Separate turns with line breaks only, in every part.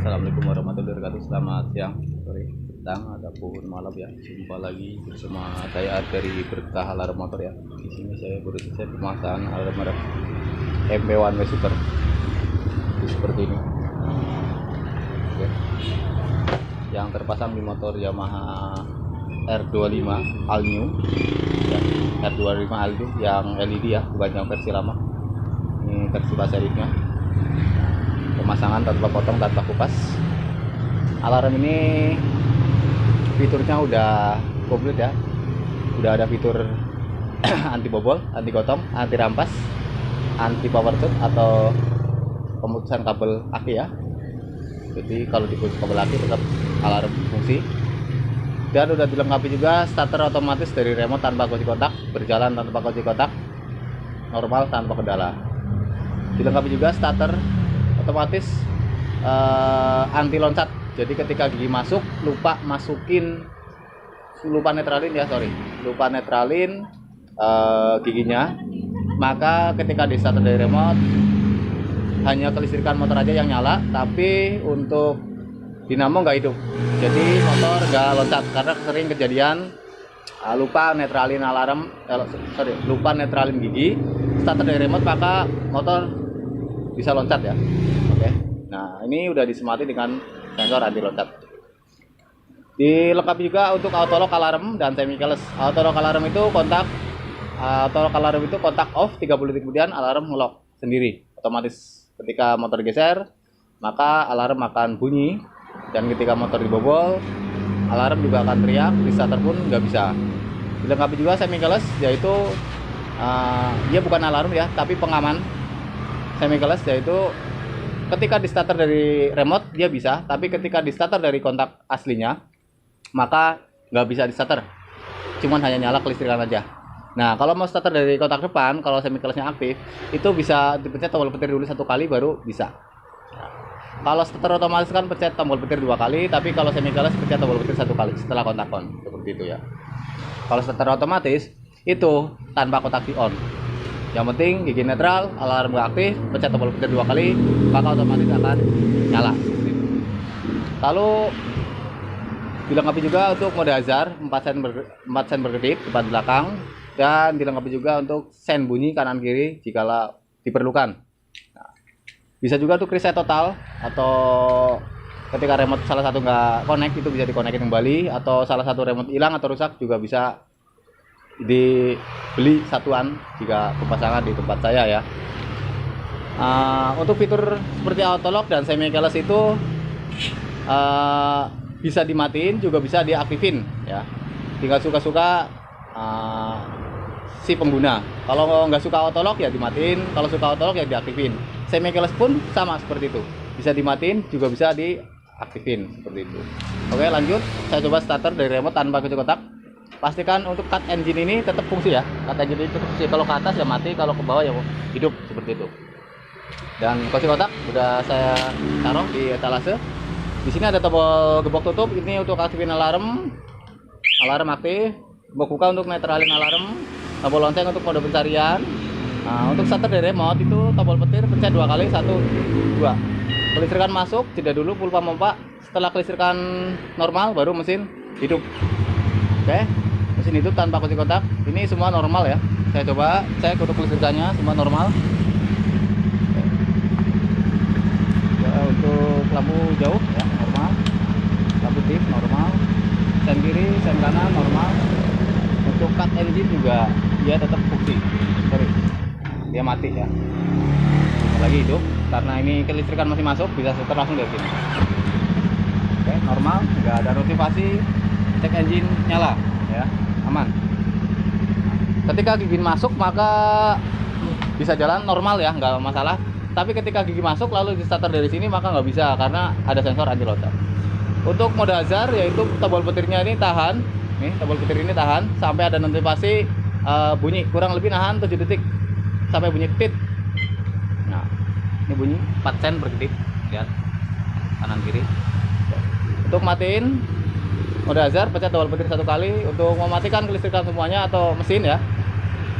Assalamualaikum warahmatullahi wabarakatuh. Selamat siang, sore, petang, ataupun malam ya. Jumpa lagi bersama saya dari Berkah Alarm Motor ya. Di sini saya baru selesai pemasangan alarm merek MP1W Super. Seperti ini. Oke. Yang terpasang di motor Yamaha R25 All New ya, R25 All New yang LED ya, bukan yang versi lama. Ini versi pasarnya. Pemasangan tanpa potong, tanpa kupas. Alarm ini fiturnya udah komplit ya. Udah ada fitur anti bobol, anti gotong, anti rampas, anti power cut atau pemutusan kabel aki ya. Jadi kalau diputus kabel aki tetap alarm fungsi. Dan udah dilengkapi juga starter otomatis dari remote tanpa kunci kotak, berjalan tanpa kunci kotak, normal tanpa kendala. Dilengkapi juga starter otomatis anti loncat. Jadi ketika gigi masuk lupa netralin giginya, maka ketika di starter dari remote hanya kelistrikan motor aja yang nyala, tapi untuk dinamo nggak hidup. Jadi motor nggak loncat karena sering kejadian lupa netralin gigi starter dari remote, maka motor bisa loncat ya. Oke. Nah, ini udah disemati dengan sensor anti loncat. Dilengkapi juga untuk auto lock alarm dan semi keyless. Auto lock alarm itu kontak off, 30 detik kemudian alarm ngelock sendiri otomatis. Ketika motor geser, maka alarm akan bunyi, dan ketika motor dibobol, alarm juga akan teriak, di starter pun nggak bisa. Dilengkapi juga semi keyless, yaitu dia bukan alarm ya, tapi pengaman. Semi keyless yaitu ketika di starter dari remote dia bisa, tapi ketika di starter dari kontak aslinya maka nggak bisa di starter, cuman hanya nyala kelistrikan aja. Nah, kalau mau starter dari kontak depan, kalau semi keylessnya aktif, itu bisa dipencet tombol petir dulu 1 kali baru bisa. Kalau starter otomatis kan pencet tombol petir 2 kali, tapi kalau semi keyless pencet tombol petir 1 kali setelah kontak on, seperti itu ya. Kalau starter otomatis itu tanpa kotak di on. Yang penting gigi netral, alarm nggak aktif, pencet tombol petir 2 kali, maka otomatis akan nyala. Lalu dilengkapi juga untuk mode hazard 4 sen berkedip depan belakang, dan dilengkapi juga untuk sen bunyi kanan kiri jika diperlukan. Nah, bisa juga untuk reset total, atau ketika remote salah satu nggak connect itu bisa dikonekin kembali, atau salah satu remote hilang atau rusak juga bisa dibeli satuan jika pemasangan di tempat saya ya. Untuk fitur seperti auto lock dan semi keyless itu bisa dimatiin juga bisa diaktifin ya, tinggal suka-suka si pengguna. Kalau nggak suka auto lock ya dimatiin, kalau suka auto lock ya diaktifin. Semi keyless pun sama seperti itu, bisa dimatiin juga bisa diaktifin seperti itu. Oke, lanjut, saya coba starter dari remote tanpa kunci kotak. Pastikan untuk cut engine ini tetap fungsi ya. Cut engine ini tetap fungsi. Kalau ke atas ya mati, kalau ke bawah ya hidup seperti itu. Dan kunci kotak udah saya taruh di etalase. Di sini ada tombol gembok tutup. Ini untuk aktifin alarm aktif. Gembok buka untuk netralin alarm. Tombol lonceng untuk mode pencarian. Nah, untuk starter dari remote itu tombol petir pencet 2 kali, 1, 2. Kelistrikan masuk, jeda dulu pulpa pompa. Setelah kelistrikan normal baru mesin hidup. Oke. Mesin itu tanpa kunci kotak, ini semua normal ya. Saya coba cek untuk kelistrikannya semua normal. Ya, untuk lampu jauh ya normal, lampu tip normal, sen kiri, sen kanan normal. Untuk cut engine juga dia tetap fungsi. Sorry, dia mati ya. Lagi hidup karena ini kelistrikan masih masuk, bisa setel langsung dari sini. Oke, normal, nggak ada notifikasi cek engine nyala ya, aman. Ketika gigi masuk maka bisa jalan normal ya, nggak masalah. Tapi ketika gigi masuk lalu di starter dari sini maka nggak bisa karena ada sensor anti loncat. Untuk mode hazard yaitu tombol petirnya ini tahan, nih tombol petir ini tahan sampai ada notifikasi bunyi, kurang lebih nahan 7 detik sampai bunyi tit. Nah, ini bunyi 4 sen berkedip, lihat kanan kiri. Untuk matiin mode hazard pencet tombol petir 1 kali. Untuk mematikan kelistrikan semuanya atau mesin ya,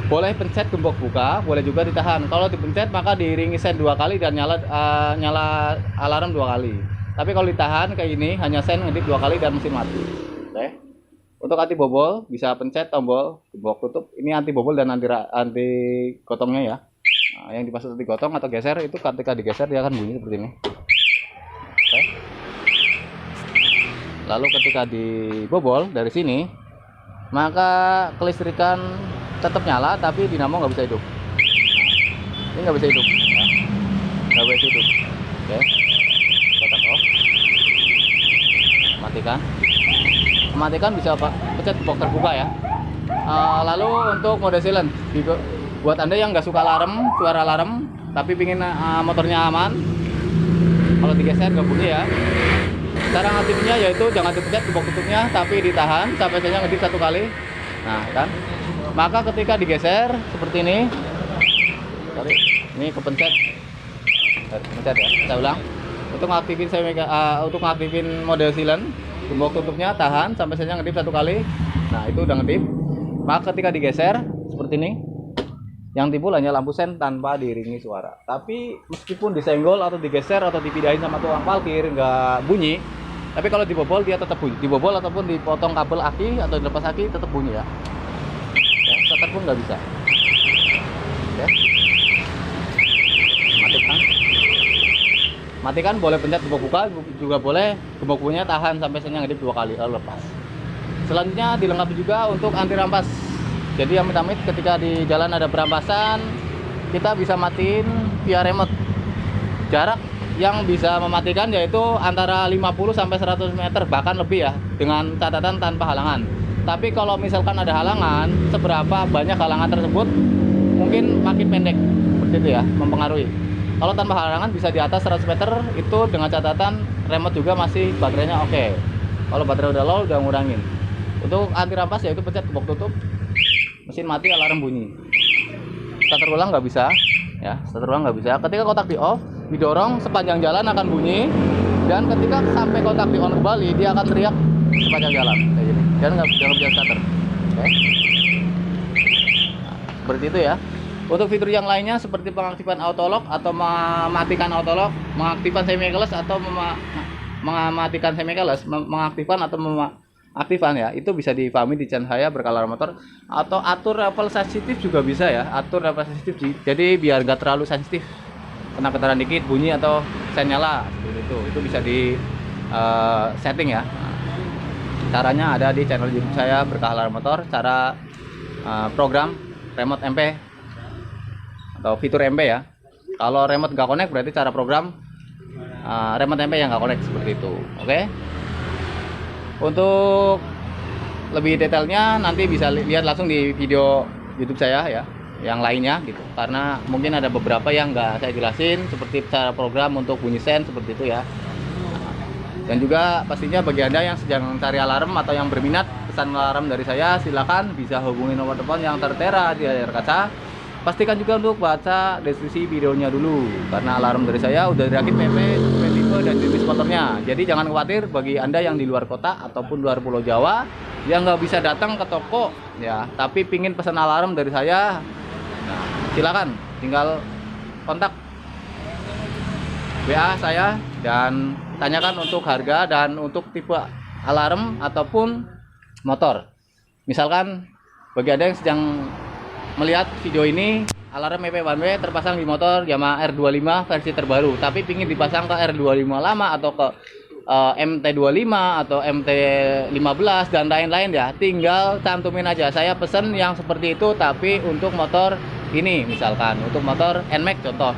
boleh pencet gembok buka, boleh juga ditahan. Kalau dipencet maka diiringi sen 2 kali dan nyala alarm 2 kali. Tapi kalau ditahan kayak ini hanya sen ngedip 2 kali dan mesin mati. Oke. Untuk anti bobol bisa pencet tombol gembok tutup. Ini anti bobol dan anti gotongnya ya. Nah, yang dimaksud anti gotong atau geser itu ketika digeser dia akan bunyi seperti ini. Oke. Lalu ketika dibobol dari sini, maka kelistrikan tetap nyala tapi dinamo nggak bisa hidup. Ini nggak bisa hidup, ya. Nggak bisa hidup. Oke, kotak off, matikan bisa Pak, pencet box terbuka ya. Lalu untuk mode silent, buat Anda yang nggak suka suara alarm, tapi pingin motornya aman, kalau digeser nggak bunyi ya. Cara ngaktifnya yaitu jangan dipencet box tutupnya, tapi ditahan sampai saja ngedip 1 kali. Nah kan, maka ketika digeser seperti ini, ini kepencet ya. Saya ulang. Untuk ngaktifin mode silent, gembok tutupnya tahan sampai saja ngedip 1 kali. Nah itu udah ngedip. Maka ketika digeser seperti ini, yang timbul hanya lampu sen tanpa diiringi suara. Tapi meskipun disenggol atau digeser atau dipindahin sama tukang parkir nggak bunyi, tapi kalau dibobol dia tetap bunyi. Dibobol ataupun dipotong kabel aki atau dilepas aki tetap bunyi ya. Starter pun nggak bisa. Ya. Matikan boleh pencet gembok buka, juga boleh gembok bukanya tahan sampai sennya ngedip 2 kali lalu lepas. Selanjutnya dilengkapi juga untuk anti rampas. Jadi amit-amit ketika di jalan ada perampasan, kita bisa matiin via remote. Jarak yang bisa mematikan yaitu antara 50 sampai 100 meter bahkan lebih ya, dengan catatan tanpa halangan. Tapi kalau misalkan ada halangan, seberapa banyak halangan tersebut mungkin makin pendek seperti itu ya, mempengaruhi. Kalau tanpa halangan bisa di atas 100 meter, itu dengan catatan remote juga masih baterainya oke. Kalau baterai udah low udah ngurangin. Untuk anti rampas yaitu pencet gembok tutup, mesin mati, alarm bunyi. Starter ulang nggak bisa ya, starter ulang nggak bisa. Ketika kotak di off, didorong sepanjang jalan akan bunyi, dan ketika sampai kotak di on kembali dia akan teriak sepanjang jalan kayak gini. Dan nggak bisa starter. Oke. Nah, seperti itu ya. Untuk fitur yang lainnya seperti pengaktifan autolock atau mematikan autolock, mengaktifkan semi keyless atau mematikan semi keyless, mengaktifkan atau aktifan ya, itu bisa dipahami di channel saya Berkah Motor. Atau atur level sensitif juga bisa ya, atur level sensitif jadi biar nggak terlalu sensitif, kena getaran dikit bunyi atau sen nyala seperti itu bisa di setting ya. Caranya ada di channel YouTube saya Berkah Motor, cara program remote MP atau fitur MP ya. Kalau remote nggak connect berarti cara program remote MP yang nggak connect seperti itu. Oke. Untuk lebih detailnya nanti bisa lihat langsung di video YouTube saya ya, yang lainnya gitu. Karena mungkin ada beberapa yang nggak saya jelasin seperti cara program untuk bunyi sen seperti itu ya. Dan juga pastinya bagi Anda yang sedang cari alarm atau yang berminat pesan alarm dari saya, silakan bisa hubungi nomor telepon yang tertera di layar kaca. Pastikan juga untuk baca deskripsi videonya dulu, karena alarm dari saya udah dirakit PP, tipe dan jenis motornya. Jadi jangan khawatir bagi Anda yang di luar kota ataupun luar Pulau Jawa yang nggak bisa datang ke toko ya, tapi pingin pesan alarm dari saya, nah, silakan tinggal kontak WA saya dan tanyakan untuk harga dan untuk tipe alarm ataupun motor. Misalkan bagi Anda yang sedang melihat video ini, alarm MP 1W terpasang di motor Yamaha R25 versi terbaru, tapi pingin dipasang ke R25 lama atau ke MT25 atau MT15 dan lain-lain ya, tinggal cantumin aja saya pesen yang seperti itu tapi untuk motor ini, misalkan untuk motor NMAX contoh,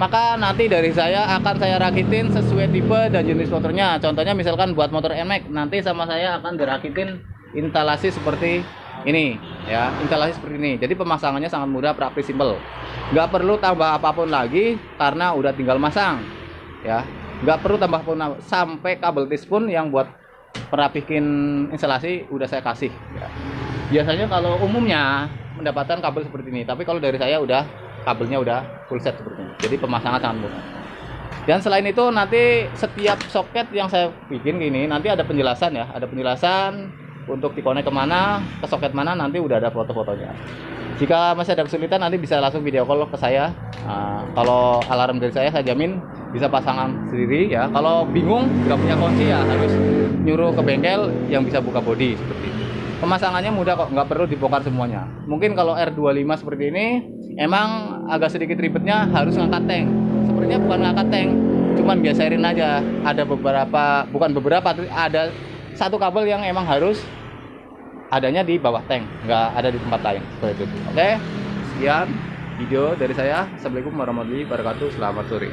maka nanti dari saya akan saya rakitin sesuai tipe dan jenis motornya. Contohnya misalkan buat motor NMAX, nanti sama saya akan dirakitin instalasi seperti ini ya, instalasi seperti ini. Jadi pemasangannya sangat mudah, praktis, simple, nggak perlu tambah apapun lagi karena udah tinggal masang ya, nggak perlu tambah pun sampai kabel tis pun yang buat merapihin instalasi udah saya kasih ya. Biasanya kalau umumnya mendapatkan kabel seperti ini, tapi kalau dari saya udah kabelnya udah full set seperti ini, jadi pemasangan sangat mudah. Dan selain itu nanti setiap soket yang saya bikin gini nanti ada penjelasan ya, ada penjelasan untuk dikonek kemana, ke soket mana, nanti udah ada foto-fotonya. Jika masih ada kesulitan nanti bisa langsung video call ke saya. Kalau alarm dari saya jamin bisa pasangan sendiri ya. Kalau bingung nggak punya kunci ya harus nyuruh ke bengkel yang bisa buka bodi seperti itu. Pemasangannya mudah kok, nggak perlu dibongkar semuanya. Mungkin kalau R25 seperti ini emang agak sedikit ribetnya, harus ngangkat tank. Sepertinya bukan ngangkat tank, cuman biasain aja. Ada ada satu kabel yang emang harus adanya di bawah tank, nggak ada di tempat lain seperti itu. Oke, sekian video dari saya. Assalamualaikum warahmatullahi wabarakatuh. Selamat sore.